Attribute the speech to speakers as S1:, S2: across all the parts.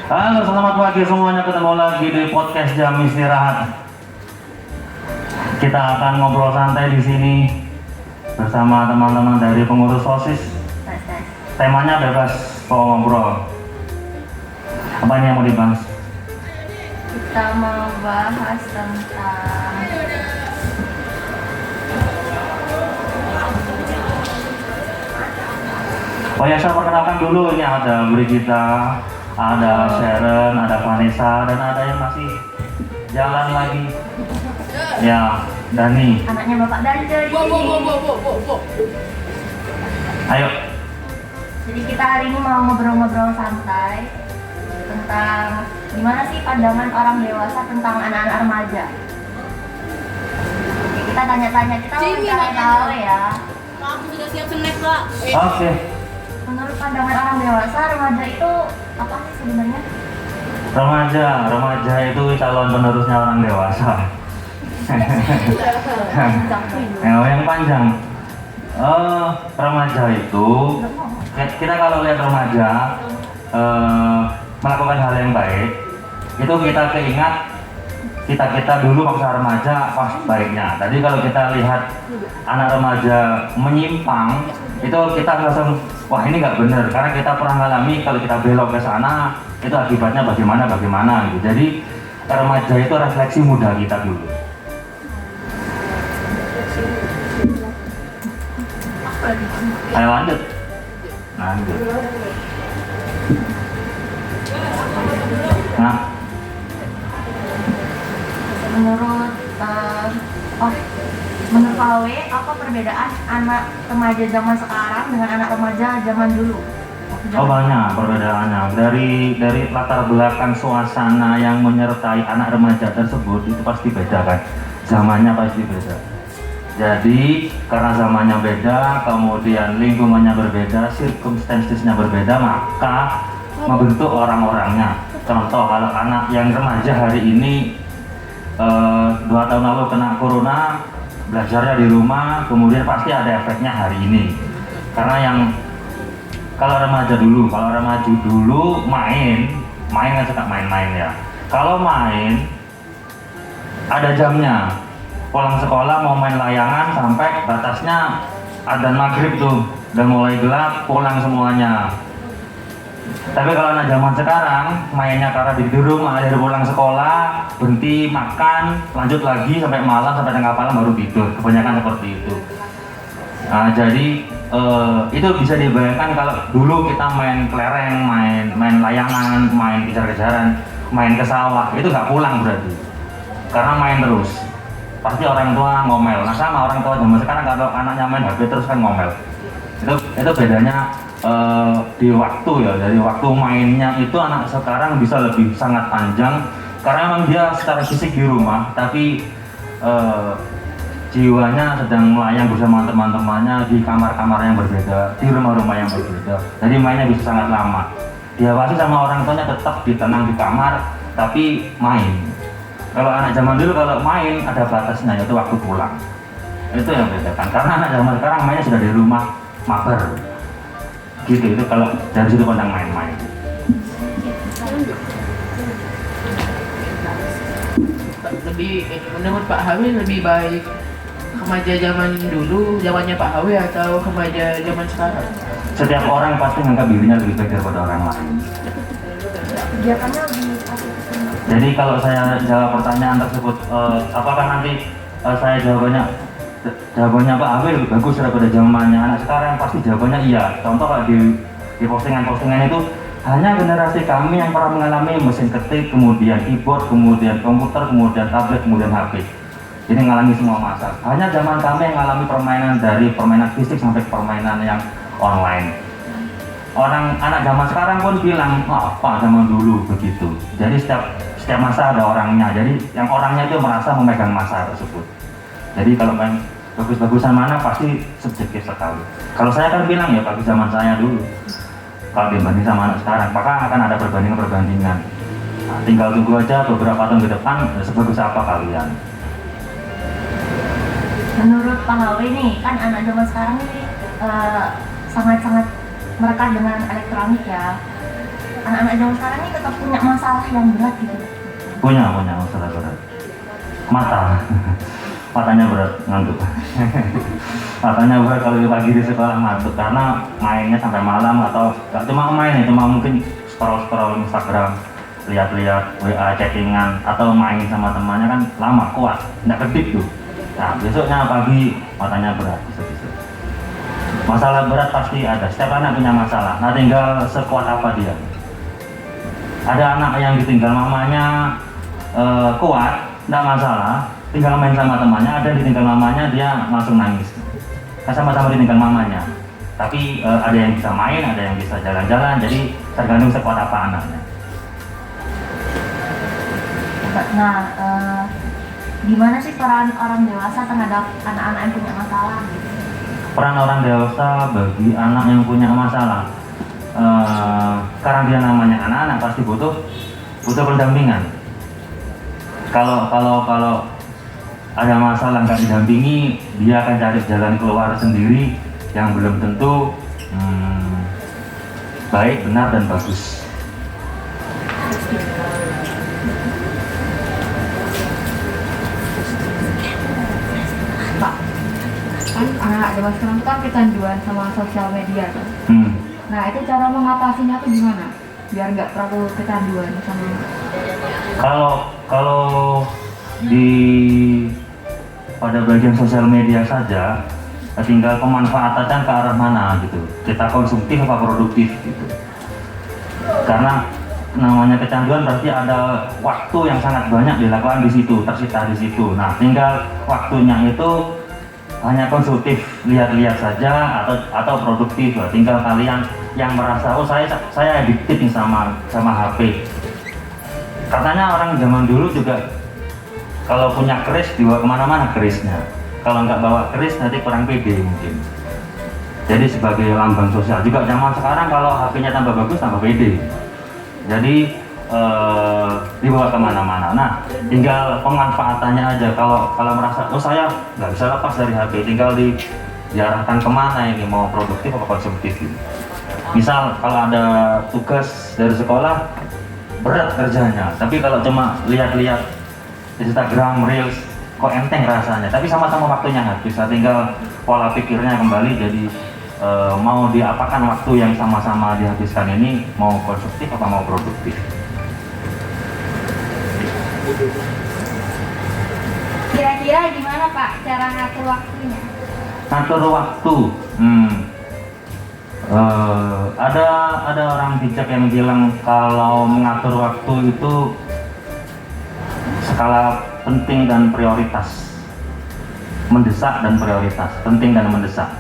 S1: Halo, selamat pagi semuanya. Ketemu lagi di podcast Jam Istirahat. Kita akan ngobrol santai di sini bersama teman-teman dari pengurus OSIS. Temanya bebas mau ngobrol. Apa ini yang mau dibahas?
S2: Kita mau bahas tentang
S1: Oh ya, saya perkenalkan dulu. Ini ada Brigita, ada Sharon, ada Vanessa, dan ada yang masih jalan lagi. Ya, Dani.
S2: anaknya Bapak Dante.
S1: Ayo.
S2: Jadi kita hari ini mau ngobrol-ngobrol santai tentang gimana sih pandangan orang dewasa tentang anak-anak remaja. Oke, kita tanya-tanya, kita mau cari tahu ya.
S3: Aku sudah siap snack, Pak.
S1: Oke.
S2: Menurut pandangan orang dewasa, remaja itu apa sih sebenarnya?
S1: Remaja itu calon penerusnya orang dewasa. Yang panjang. Remaja itu kita kalau lihat remaja melakukan hal yang baik, itu kita keingat kita dulu masa remaja pas baiknya. Tadi kalau kita lihat anak remaja menyimpang, itu kita langsung wah ini nggak benar, karena kita pernah mengalami kalau kita belok ke sana itu akibatnya bagaimana gitu. Jadi remaja itu refleksi muda kita dulu. Ayo lanjut. Nah,
S2: Menurut menurut Pak Awe, apa perbedaan anak remaja zaman sekarang dengan anak remaja zaman dulu?
S1: banyak perbedaannya. Dari latar belakang suasana yang menyertai anak remaja tersebut itu pasti beda kan. Zamannya pasti beda. Jadi karena zamannya beda, kemudian lingkungannya berbeda, circumstancesnya berbeda, maka membentuk orang-orangnya. Contoh kalau anak yang remaja hari ini 2 tahun lalu kena corona, belajarnya di rumah, kemudian pasti ada efeknya hari ini. Karena kalau remaja dulu main kan suka main-main ya. Kalau main ada jamnya, pulang sekolah mau main layangan sampai batasnya adzan maghrib tuh, udah mulai gelap pulang semuanya. Tapi kalau anak zaman sekarang mainnya karena di rumah, dari pulang sekolah berhenti makan, lanjut lagi sampai malam, sampai tengah malam baru tidur. Kebanyakan seperti itu. Nah, jadi itu bisa dibayangkan kalau dulu kita main kelereng, main layangan, main kejar-kejaran, main ke sawah, itu nggak pulang berarti, karena main terus. Pasti orang tua ngomel. Nah sama orang tua zaman sekarang kalau anaknya main HP terus kan ngomel. Itu bedanya di waktu ya, dari waktu mainnya itu anak sekarang bisa lebih sangat panjang karena memang dia secara fisik di rumah, tapi jiwanya sedang melayang bersama teman-temannya di kamar-kamar yang berbeda, di rumah-rumah yang berbeda. Jadi mainnya bisa sangat lama. Diawasi sama orang tuanya tetap ditenang di kamar, tapi main. Kalau anak zaman dulu kalau main ada batasnya, yaitu waktu pulang. Itu yang bedakan. Karena anak zaman sekarang mainnya sudah di rumah, mabar. Gitu, itu kalau dari situ pandang main-main.
S3: Menurut Pak Hawi lebih baik remaja zaman dulu, zamannya Pak Hawi atau remaja zaman sekarang?
S1: Setiap orang pasti menganggap dirinya lebih baik daripada orang lain.
S2: Kegiatannya lebih
S1: Jadi kalau saya jawab pertanyaan tersebut, apakah nanti saya jawabannya Pak Awi lebih bagus daripada zamannya anak sekarang? Pasti jawabannya iya. Contoh kalau di postingan-postingan itu hanya generasi kami yang pernah mengalami mesin ketik, kemudian keyboard, kemudian komputer, kemudian tablet, kemudian HP. Jadi mengalami semua masa. Hanya zaman kami yang mengalami permainan dari permainan fisik sampai permainan yang online. Anak zaman sekarang pun bilang, apa zaman dulu begitu. Jadi setiap masa ada orangnya. Jadi yang orangnya itu merasa memegang masa tersebut. Jadi kalau main bagus-bagusan mana pasti subjektif sekali. Kalau saya kan bilang ya bagus zaman saya dulu. Kalau dibanding sama anak sekarang, maka akan ada perbandingan. Nah, tinggal tunggu aja beberapa tahun ke depan sebagus apa kalian.
S2: Menurut Pak Hawi nih, kan anak zaman sekarang ini sangat-sangat merekat dengan elektronik ya. anak-anak zaman sekarang ini tetap punya masalah yang berat gitu.
S1: Punya masalah berat. Matanya berat, ngantuk. Matanya berat kalau pagi di sekolah ngantuk karena mainnya sampai malam, atau gak cuma main, cuma mungkin scroll Instagram, lihat-lihat WA chattingan, atau main sama temannya kan lama, kuat, nggak kedip tuh. Nah besoknya pagi matanya berat, bisa. Masalah berat pasti ada, setiap anak punya masalah. Nah tinggal sekuat apa dia. Ada anak yang ditinggal mamanya kuat, nggak masalah, tinggal main sama temannya. Ada yang ditinggal mamanya dia langsung nangis. Sama-sama ditinggal mamanya, tapi ada yang bisa main, ada yang bisa jalan-jalan, jadi tergantung sekuat apa anaknya.
S2: Nah, gimana sih peran orang dewasa terhadap anak-anak yang punya masalah gitu?
S1: Peran orang dewasa bagi anak yang punya masalah, karena dia namanya anak-anak pasti butuh pendampingan. Kalau ada masalah nggak didampingi, dia akan cari jalan keluar sendiri yang belum tentu baik, benar, dan bagus.
S4: Pak, kan anak zaman sekarang kan kecanduan sama sosial media kan. Nah itu cara mengatasinya tuh gimana? Biar nggak terlalu kecanduan sama.
S1: Kalau pada bagian sosial media saja, tinggal pemanfaatan ke arah mana gitu. Kita konsumtif apa produktif gitu. Karena namanya kecanduan berarti ada waktu yang sangat banyak dilakukan di situ, tersita di situ. Nah, tinggal waktunya itu hanya konsumtif, lihat-lihat saja atau produktif. Tinggal kalian yang merasa, oh saya addicted nih sama HP. Katanya orang zaman dulu juga kalau punya keris dibawa kemana-mana kerisnya. Kalau nggak bawa keris nanti kurang pede mungkin. Jadi sebagai lambang sosial. Juga zaman sekarang kalau HP-nya tambah bagus tambah pede. Jadi dibawa kemana-mana. Nah, tinggal pemanfaatannya aja. Kalau merasa, oh saya nggak bisa lepas dari HP, tinggal diarahkan kemana ini, mau produktif atau konsumtif gitu. Misal kalau ada tugas dari sekolah berat kerjanya, tapi kalau cuma lihat-lihat Instagram, Reels, kok enteng rasanya, tapi sama-sama waktunya habis. Tinggal pola pikirnya kembali, jadi mau diapakan waktu yang sama-sama dihabiskan ini, mau konsumtif atau mau produktif.
S2: Kira-kira gimana Pak cara ngatur waktunya?
S1: Ngatur waktu, ada orang bijak yang bilang kalau mengatur waktu itu skala penting dan prioritas, mendesak dan prioritas, penting dan mendesak.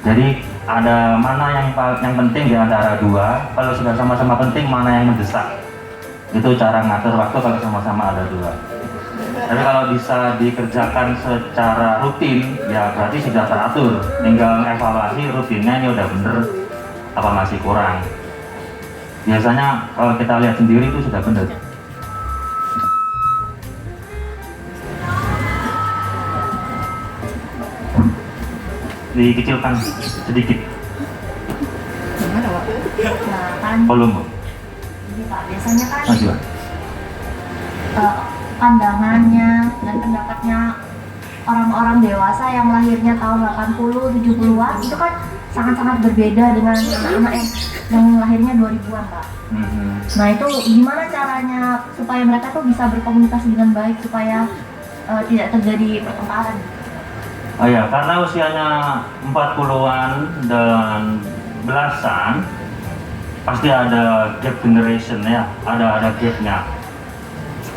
S1: Jadi ada mana yang penting di antara dua. Kalau sudah sama-sama penting, mana yang mendesak. Itu cara ngatur waktu kalau sama-sama ada dua. Tapi kalau bisa dikerjakan secara rutin, ya berarti sudah teratur. Tinggal evaluasi rutinnya ini udah bener apa masih kurang. Biasanya kalau kita lihat sendiri itu sudah bener. Dikecilkan sedikit
S4: Gimana Pak?
S2: Nah kan,
S1: volume.
S2: ini Pak biasanya kan
S1: Maju.
S2: pandangannya dan pendapatnya orang-orang dewasa yang lahirnya tahun 80, 70-an itu kan sangat-sangat berbeda dengan anak-anak yang lahirnya 2000-an Pak. Nah itu gimana caranya supaya mereka tuh bisa berkomunikasi dengan baik supaya tidak terjadi pertengkaran?
S1: Oh ya, karena usianya 40-an dan belasan, pasti ada gap generation ya, ada gapnya.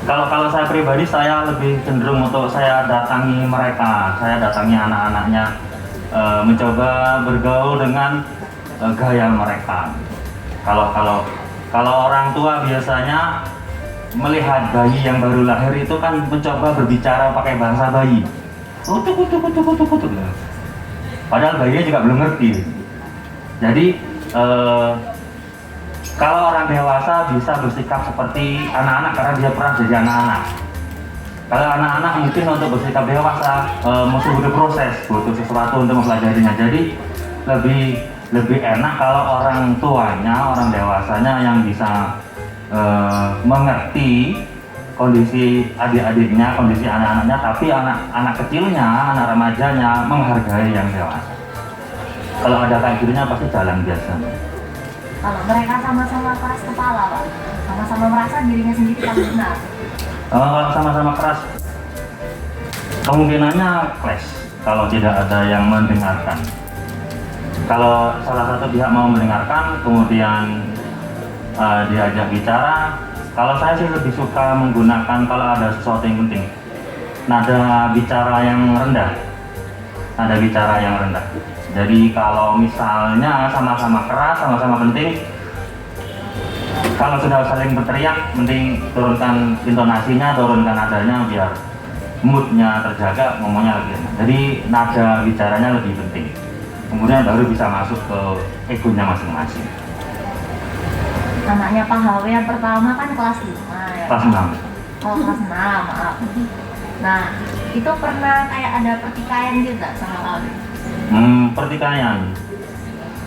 S1: Kalau saya pribadi, saya lebih cenderung untuk saya datangi mereka, saya datangi anak-anaknya, mencoba bergaul dengan gaya mereka. Kalau orang tua biasanya melihat bayi yang baru lahir itu kan mencoba berbicara pakai bahasa bayi. Kutuk. Padahal bayinya juga belum ngerti. Jadi kalau orang dewasa bisa bersikap seperti anak-anak karena dia pernah jadi anak-anak. Kalau anak-anak mungkin untuk bersikap dewasa mesti butuh proses, butuh sesuatu untuk mempelajarinya. Jadi lebih lebih enak kalau orang tuanya, orang dewasanya yang bisa mengerti kondisi adik-adiknya, kondisi anak-anaknya, tapi anak kecilnya, anak remajanya menghargai yang dewasa. Kalau ada kayak gitunya pasti jalan biasa.
S2: Kalau mereka sama-sama keras kepala, Pak, sama-sama merasa dirinya sendiri paling benar.
S1: Kalau sama-sama keras, kemungkinannya clash kalau tidak ada yang mendengarkan. Kalau salah satu pihak mau mendengarkan, kemudian diajak bicara, kalau saya sih lebih suka menggunakan kalau ada sesuatu yang penting, nada bicara yang rendah. Nada bicara yang rendah. Jadi kalau misalnya sama-sama keras, sama-sama penting, kalau sudah saling berteriak, mending turunkan intonasinya, turunkan nadanya biar moodnya terjaga, ngomongnya lebih enak. Jadi nada bicaranya lebih penting. Kemudian baru bisa masuk ke egonya masing-masing.
S2: Anaknya Pak HW yang pertama kan kelas 5 ya.
S1: Kelas 6.
S2: Oh, kelas 6, maaf. Nah, itu pernah kayak ada pertikaian gitu nggak sama Pak HW?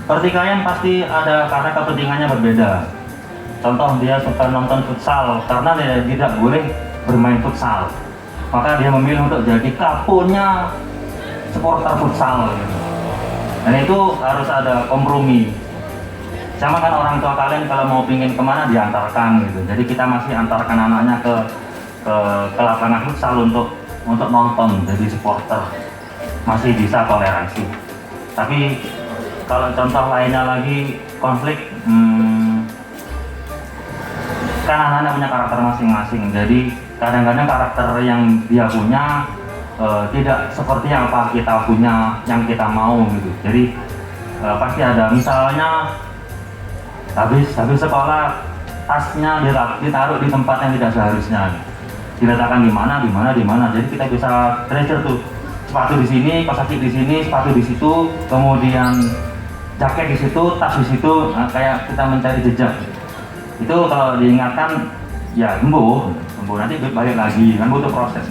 S1: Pertikaian pasti ada karena kepentingannya berbeda. Contoh, dia suka nonton futsal karena dia tidak boleh bermain futsal, maka dia memilih untuk jadi kaponya supporter futsal gitu. Dan itu harus ada kompromi. Sama kan orang tua kalian kalau mau pingin kemana diantarkan gitu. Jadi kita masih antarkan anaknya ke lapangan futsal untuk nonton, jadi supporter, masih bisa toleransi. Tapi kalau contoh lainnya lagi konflik, kan anak-anak punya karakter masing-masing. Jadi kadang-kadang karakter yang dia punya tidak seperti yang apa kita punya, yang kita mau gitu. Jadi pasti ada, misalnya habis sekolah tasnya ditaruh di tempat yang tidak seharusnya, diletakkan di mana. Jadi kita bisa treasure tuh, sepatu di sini, kaos kaki di sini, sepatu di situ, kemudian jaket di situ, tas di situ. Nah, kayak kita mencari jejak. Itu kalau diingatkan ya sembuh nanti balik lagi, kan butuh proses.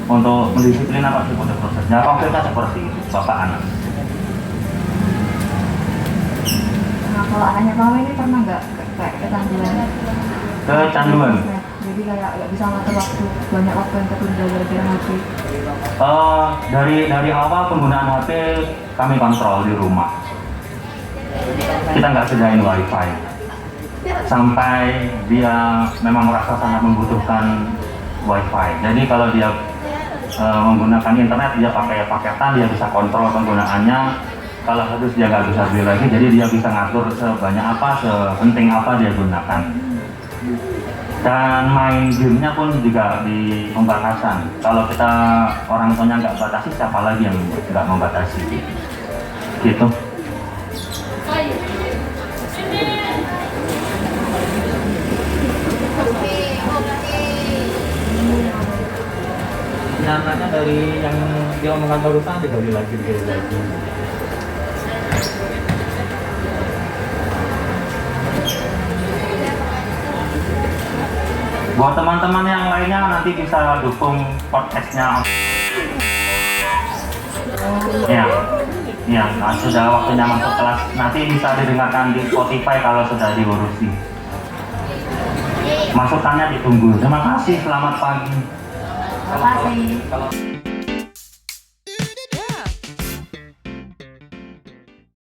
S1: Untuk mendisiplin apa sih butuh prosesnya. Konkretnya seperti itu, bapak anak.
S4: Nah, kalau anaknya Pak HW ini pernah nggak kayak kecanduan?
S1: Kecanduan?
S4: Jadi kayak nggak bisa ngatur waktu, banyak waktu yang tertunda gara-gara HP.
S1: Dari awal penggunaan HP kami kontrol di rumah. Kita nggak sediain wifi sampai dia memang merasa sangat membutuhkan wifi. Jadi kalau dia menggunakan internet, dia pakai paketan, dia bisa kontrol penggunaannya. Kalau harus dia nggak bisa beli lagi, jadi dia bisa ngatur sebanyak apa, sepenting apa dia gunakan. Dan main gamenya pun juga di pembatasan. Kalau kita orang tuanya nggak batasi, siapa lagi yang nggak membatasi? Gitu. Nyatanya dari yang dia omongkan barusan digali lagi. Buat teman-teman yang lainnya nanti bisa dukung podcastnya. Ya, nah, sudah waktunya masuk kelas. Nanti bisa didengarkan di Spotify kalau sudah diurusi. Masukannya ditunggu. Terima kasih, selamat pagi.
S2: Terima kasih.